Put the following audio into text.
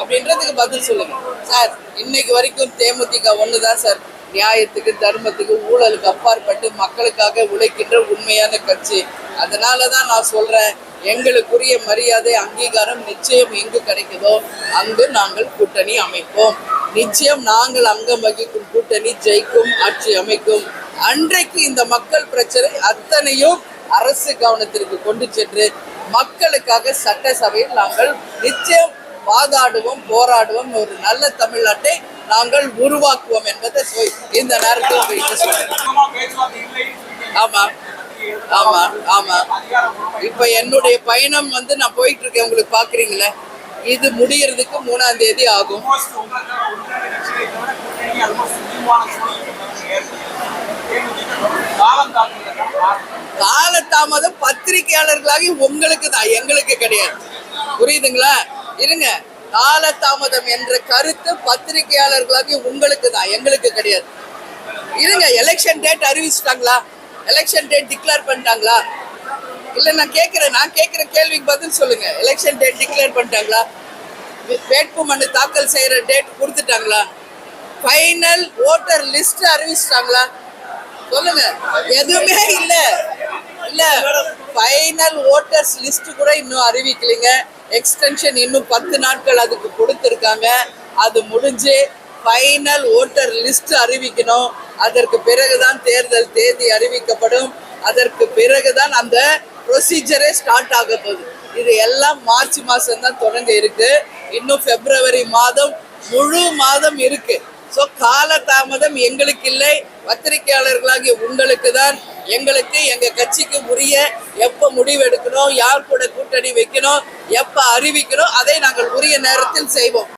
அப்படின்றதுக்கு பதில் சொல்லுங்க சார். இன்னைக்கு வரைக்கும் தேமுதிக ஒண்ணுதான் சார் நியாயத்துக்கு தர்மத்துக்கு ஊழலுக்கு அப்பாற்பட்டு மக்களுக்காக உழைக்கின்ற உண்மையான கட்சி. அதனாலதான் நான் சொல்றேன், எங்களுக்குரிய மரியாதை அங்கீகாரம் நிச்சயம் எங்கு கிடைக்குதோ அங்கு நாங்கள் கூட்டணி அமைப்போம். நிச்சயம் நாங்கள் அங்கம் வகிக்கும் கூட்டணி ஜெயிக்கும், ஆட்சி அமைக்கும். அன்றைக்கு இந்த மக்கள் பிரச்சனை அத்தனையும் அரசு கவனத்திற்கு கொண்டு சென்று மக்களுக்காக சட்டசபையில் நாங்கள் நிச்சயம் வாதாடுவோம், போராடுவோம். ஒரு நல்ல தமிழ்நாட்டை நாங்கள் உருவாக்குவோம் என்பதை இந்த நேரத்தில் சொல்றேன். ஆமா ஆமா ஆமா. இப்ப என்னுடைய பயணம் நான் போயிட்டு இருக்கேன், உங்களுக்கு பாக்குறீங்களே. இது முடியறதுக்கு 3ஆம் தேதி ஆகும். காலதாமதம் பத்திரிகையாளர்களாகி உங்களுக்கு தான், எங்களுக்கு கிடையாது. புரியுதுங்களா? இருங்க, காலதாமதம் என்ற கருத்து பத்திரிகையாளர்களாகி உங்களுக்கு தான், எங்களுக்கு கிடையாது. இருங்க, எலெக்ஷன் டேட் அறிவிச்சிட்டாங்களா? எலெக்ஷன் டேட் டிக்ளேர் பண்ணிட்டாங்களா? இல்ல நான் கேட்கிற கேள்விக்கு பதில் சொல்லுங்க. எலெக்ஷன் டேட் டிக்ளேர் பண்ணிட்டாங்களா? வேட்புமனு தாக்கல் செய்யற டேட் கொடுத்துட்டாங்களா? ஃபைனல் ஓட்டர் லிஸ்ட் அறிவிச்சிட்டாங்களா? சொல்லுங்க. எதுவுமே இல்ல. ஃபைனல் ஓட்டர்ஸ் லிஸ்ட் கூட இன்னும் அறிவிக்கலைங்க. எக்ஸ்டென்ஷன் இன்னும் 10 நாட்கள் அதுக்கு கொடுத்துருக்காங்க. அது முடிஞ்சு ஃபைனல் ஓட்டர் லிஸ்ட் அறிவிக்கணும். அதற்கு பிறகுதான் தேர்தல் தேதி அறிவிக்கப்படும். அதற்கு பிறகுதான் அந்த ப்ரொசீஜரே ஸ்டார்ட் ஆக போகுது. இது எல்லாம் மார்ச் மாதம் தான் தொடங்க இருக்கு. இன்னும் பிப்ரவரி மாதம் முழு மாதம் இருக்கு. ஸோ காலதாமதம் எங்களுக்கு இல்லை, பத்திரிகையாளர்களாகிய உங்களுக்கு தான். எங்களுக்கு எங்க கட்சிக்கு உரிய எப்ப முடிவு எடுக்கணும், யார் கூட கூட்டணி வைக்கணும், எப்ப அறிவிக்கணும், அதை நாங்கள் உரிய நேரத்தில் செய்வோம்.